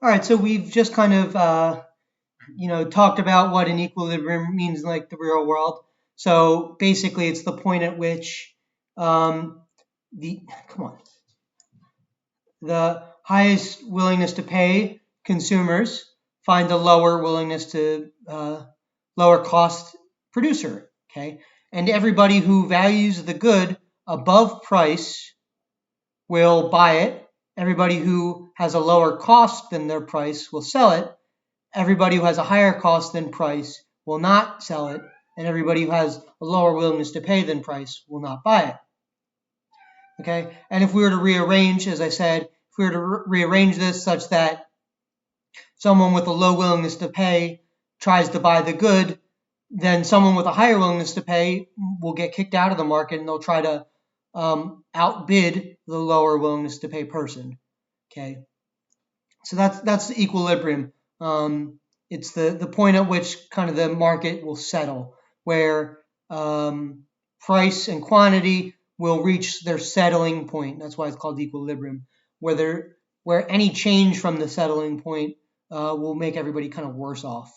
All right, so we've just kind of talked about what an equilibrium means in like the real world. So basically, it's the point at which um, the come on the highest willingness to pay consumers find the lower willingness to lower cost producer. Okay, and everybody who values the good above price will buy it. Everybody who has a lower cost than their price will sell it. Everybody who has a higher cost than price will not sell it, and everybody who has a lower willingness to pay than price will not buy it. Okay, and if we were to rearrange, as I said, if we were to rearrange this such that someone with a low willingness to pay tries to buy the good, then someone with a higher willingness to pay will get kicked out of the market, and they'll try to outbid the lower willingness to pay person. Okay, so that's the equilibrium. It's the point at which kind of the market will settle, where price and quantity will reach their settling point. That's why it's called equilibrium, where any change from the settling point will make everybody kind of worse off,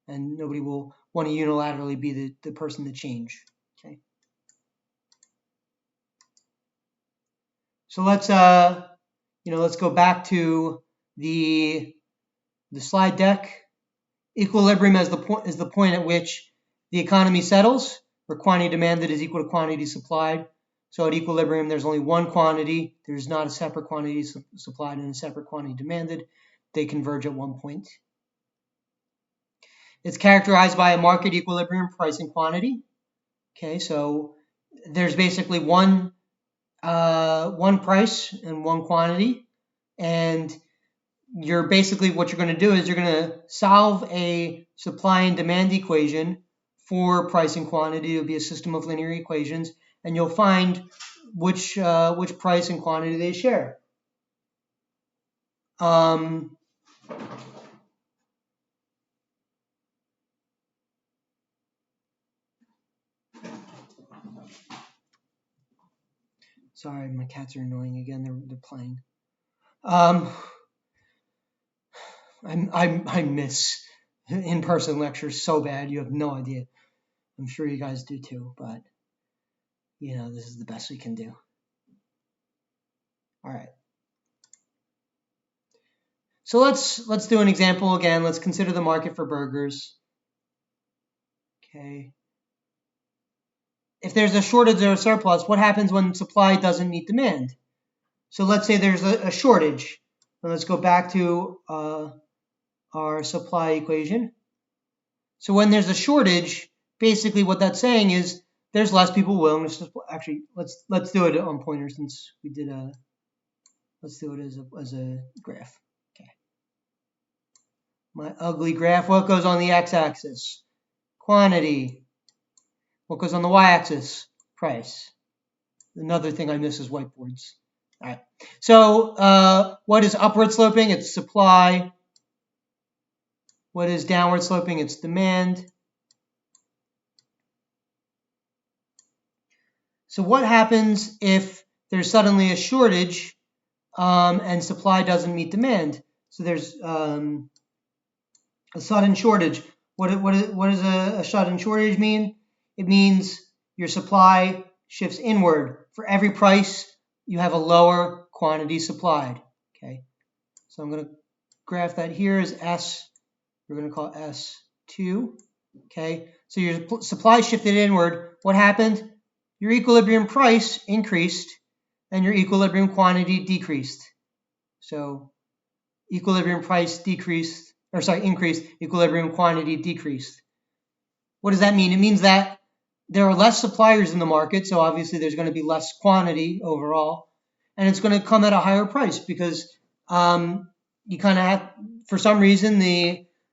and nobody will want to unilaterally be the person to change. Okay. So let's go back to the slide deck. Equilibrium is the point at which the economy settles, where quantity demanded is equal to quantity supplied. So at equilibrium, there's only one quantity. There's not a separate quantity supplied and a separate quantity demanded. They converge at one point. It's characterized by a market equilibrium, price and quantity. Okay, so there's basically one price and one quantity, and what you're going to do is you're going to solve a supply and demand equation for price and quantity. It'll be a system of linear equations, and you'll find which price and quantity they share. Sorry, my cats are annoying again. They're playing. I miss in-person lectures so bad. You have no idea. I'm sure you guys do too, but this is the best we can do. All right. So let's do an example again. Let's consider the market for burgers. Okay. If there's a shortage or a surplus, what happens when supply doesn't meet demand? So let's say there's a shortage. And let's go back to our supply equation. So when there's a shortage, basically what that's saying is there's less people willing to actually let's do it on pointer since we did let's do it as a graph. Okay. My ugly graph. What goes on the x-axis? Quantity. What goes on the y-axis? Price. Another thing I miss is whiteboards. All right. So what is upward sloping? It's supply. What is downward sloping? It's demand. So what happens if there's suddenly a shortage and supply doesn't meet demand? So there's a sudden shortage. What does a sudden shortage mean? It means your supply shifts inward. For every price, you have a lower quantity supplied. Okay, so I'm going to graph that here as S. We're going to call S2. Okay, so your supply shifted inward. What happened? Your equilibrium price increased and your equilibrium quantity decreased. So equilibrium price increased, equilibrium quantity decreased. What does that mean? It means that there are less suppliers in the market, so obviously there's going to be less quantity overall, and it's going to come at a higher price because you kind of have, for some reason,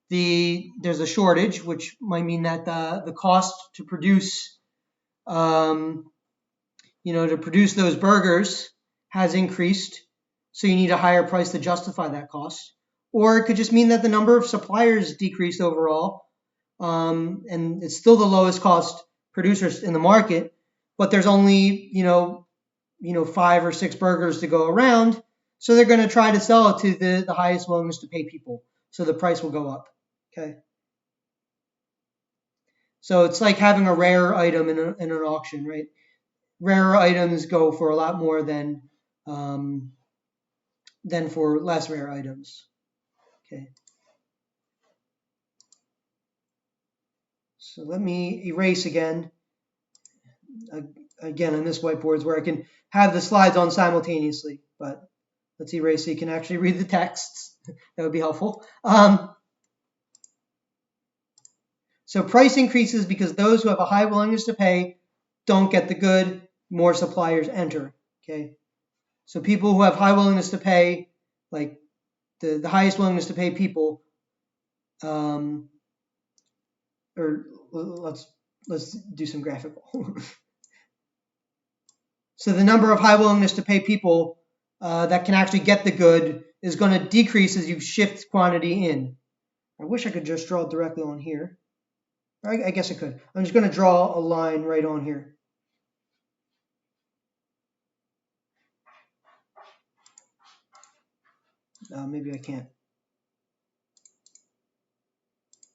there's a shortage, which might mean that the cost to produce those burgers has increased, so you need a higher price to justify that cost. Or it could just mean that the number of suppliers decreased overall, and it's still the lowest cost producers in the market, but there's only 5 or 6 burgers to go around, So they're going to try to sell it to the highest willingness to pay people. So the price will go up. Okay. So it's like having a rare item in an auction, right? Rare items go for a lot more than for less rare items. Okay. So let me erase again. Again, on this whiteboard is where I can have the slides on simultaneously, but let's erase so you can actually read the texts. That would be helpful. So price increases because those who have a high willingness to pay don't get the good, more suppliers enter. Okay. So people who have high willingness to pay, like the highest willingness to pay people, or let's do some graphical. So the number of high willingness to pay people that can actually get the good is going to decrease as you shift quantity in. I wish I could just draw it directly on here. I guess I could. I'm just going to draw a line right on here. Maybe I can't.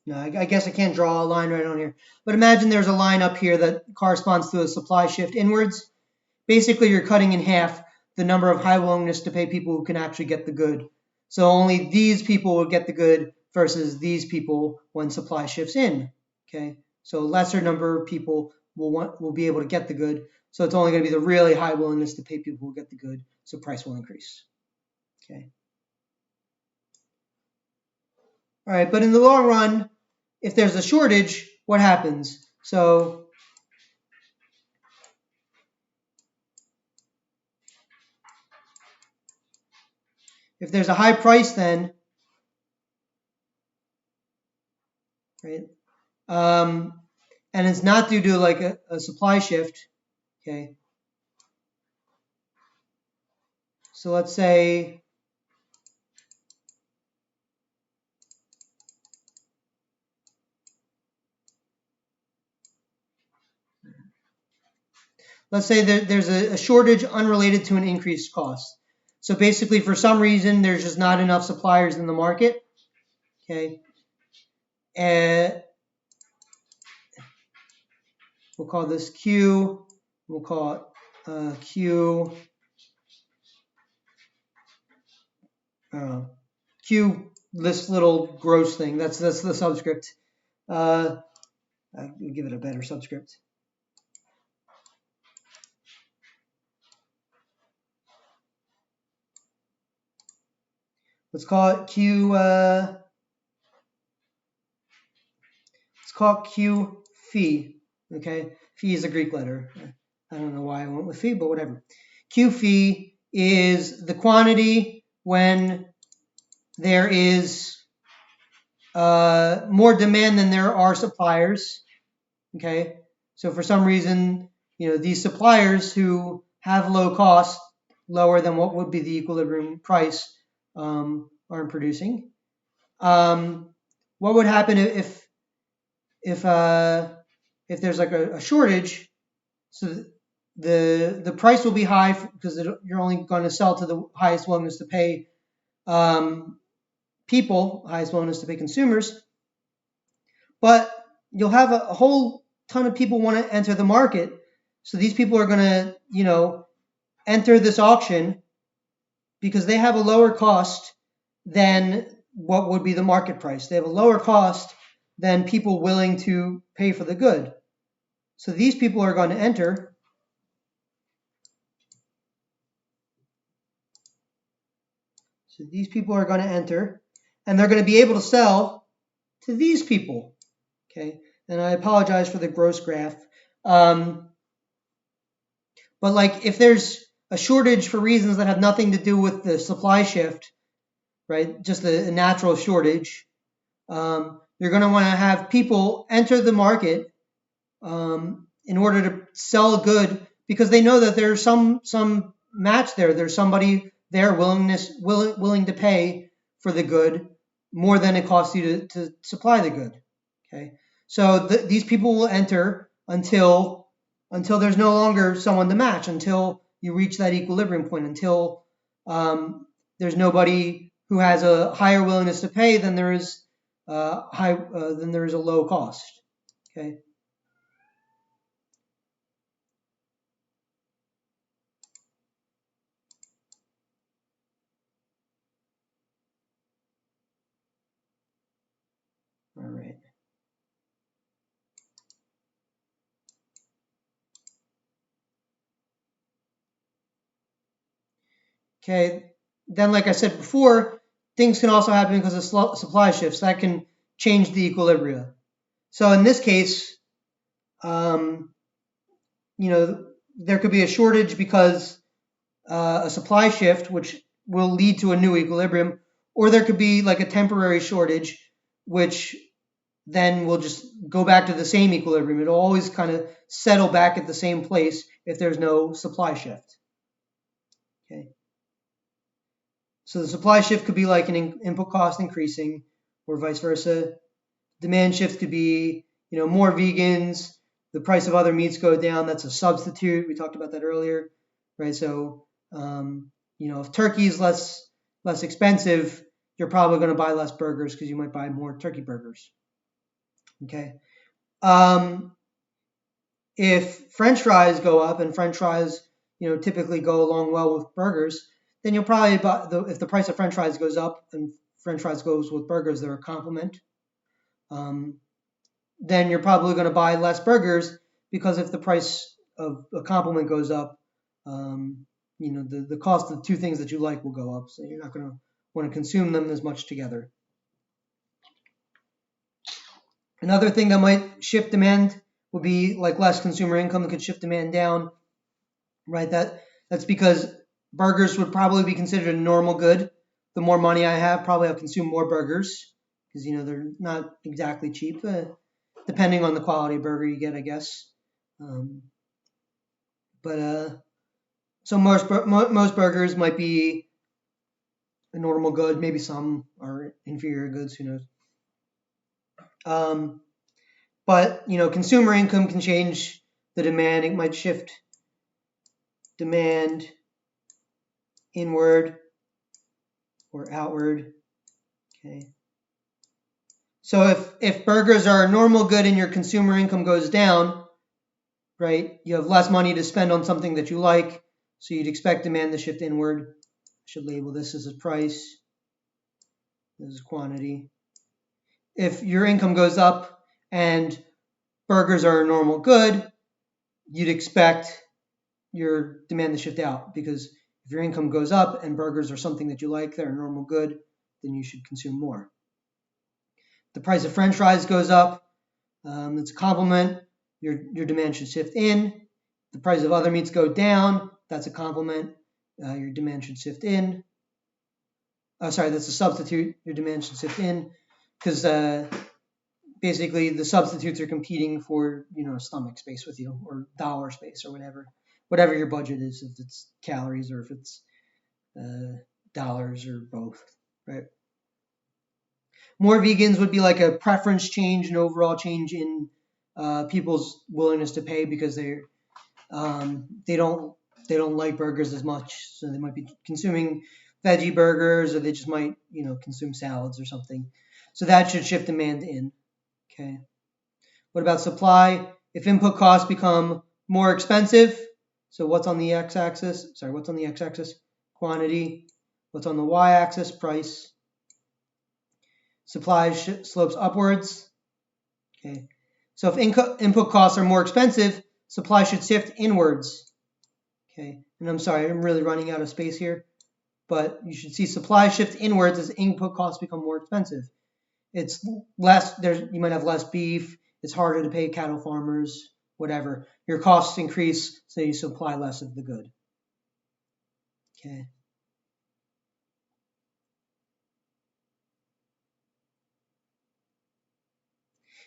No, I guess I can't draw a line right on here. But imagine there's a line up here that corresponds to a supply shift inwards. Basically, you're cutting in half the number of high willingness to pay people who can actually get the good. So only these people will get the good versus these people when supply shifts in. Okay, so a lesser number of people will be able to get the good. So it's only going to be the really high willingness to pay people who get the good. So price will increase. Okay. All right, but in the long run, if there's a shortage, what happens? So if there's a high price then, right, and it's not due to like a supply shift, okay. So let's say there's a shortage unrelated to an increased cost. So basically, for some reason, there's just not enough suppliers in the market. Okay, and we'll call this Q. We'll call it Q. Q. This little gross thing. That's the subscript. I'll give it a better subscript. Let's call it Q. Let's call it Q phi. Okay, phi is a Greek letter. I don't know why I went with phi, but whatever. Q phi is the quantity when there is more demand than there are suppliers. Okay, so for some reason, these suppliers who have low cost, lower than what would be the equilibrium price, aren't producing. What would happen if there's like a shortage? So the price will be high because you're only going to sell to the highest willingness to pay people, highest willingness to pay consumers. But you'll have a whole ton of people want to enter the market. So these people are going to, enter this auction because they have a lower cost than what would be the market price. They have a lower cost than people willing to pay for the good. So these people are going to enter. So these people are going to enter, and they're going to be able to sell to these people. Okay, and I apologize for the gross graph. But like if there's a shortage for reasons that have nothing to do with the supply shift, right? Just a natural shortage. You're going to want to have people enter the market in order to sell a good because they know that there's some match there. There's somebody there willing to pay for the good more than it costs you to supply the good. Okay, so these people will enter until there's no longer someone to match, until you reach that equilibrium point, until there's nobody who has a higher willingness to pay than there is than there is a low cost. Okay. All right. Okay. Then, like I said before, things can also happen because of supply shifts that can change the equilibria. So in this case, um, there could be a shortage because a supply shift, which will lead to a new equilibrium, or there could be like a temporary shortage, which then will just go back to the same equilibrium. It'll always kind of settle back at the same place if there's no supply shift. Okay. So the supply shift could be like an input cost increasing, or vice versa. Demand shift could be, more vegans, the price of other meats go down. That's a substitute. We talked about that earlier, right? So, if turkey is less expensive, you're probably going to buy less burgers because you might buy more turkey burgers. Okay. If French fries go up, and French fries, typically go along well with burgers, then you'll probably buy if the price of French fries goes up and French fries goes with burgers, they're a complement. Then you're probably going to buy less burgers because if the price of a complement goes up, the cost of two things that you like will go up. So you're not going to want to consume them as much together. Another thing that might shift demand would be like less consumer income that could shift demand down, right? That's because burgers would probably be considered a normal good. The more money I have, probably I'll consume more burgers because they're not exactly cheap, depending on the quality of burger you get, I guess. So most burgers might be a normal good. Maybe some are inferior goods. Who knows? But consumer income can change the demand. It might shift demand inward or outward. Okay. So if burgers are a normal good and your consumer income goes down, right, you have less money to spend on something that you like, so you'd expect demand to shift inward. I should label this as a price. This is quantity. If your income goes up and burgers are a normal good, you'd expect your demand to shift out, because if your income goes up and burgers are something that you like, they're a normal good, then you should consume more. The price of French fries goes up, it's a complement, your demand should shift in. The price of other meats go down, that's a complement, your demand should shift in. That's a substitute, your demand should shift in, because basically the substitutes are competing for stomach space with you, or dollar space, or whatever your budget is, if it's calories or if it's dollars or both, right? More vegans would be like a preference change, an overall change in people's willingness to pay, because they don't like burgers as much, so they might be consuming veggie burgers, or they just might consume salads or something. So that should shift demand in. Okay. What about supply? If input costs become more expensive, so what's on the x-axis? What's on the x-axis? Quantity. What's on the y-axis? Price. Supply slopes upwards. Okay. So if input costs are more expensive, supply should shift inwards. Okay. And I'm sorry, I'm really running out of space here, but you should see supply shift inwards as input costs become more expensive. It's less. You might have less beef. It's harder to pay cattle farmers. Whatever. Your costs increase, so you supply less of the good. Okay.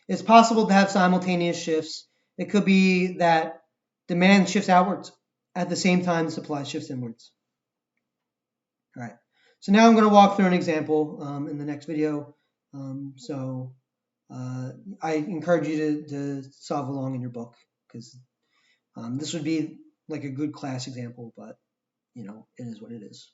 It's possible to have simultaneous shifts. It could be that demand shifts outwards at the same time supply shifts inwards. All right. So now I'm going to walk through an example in the next video. I encourage you to solve along in your book, because this would be like a good class example, but it is what it is.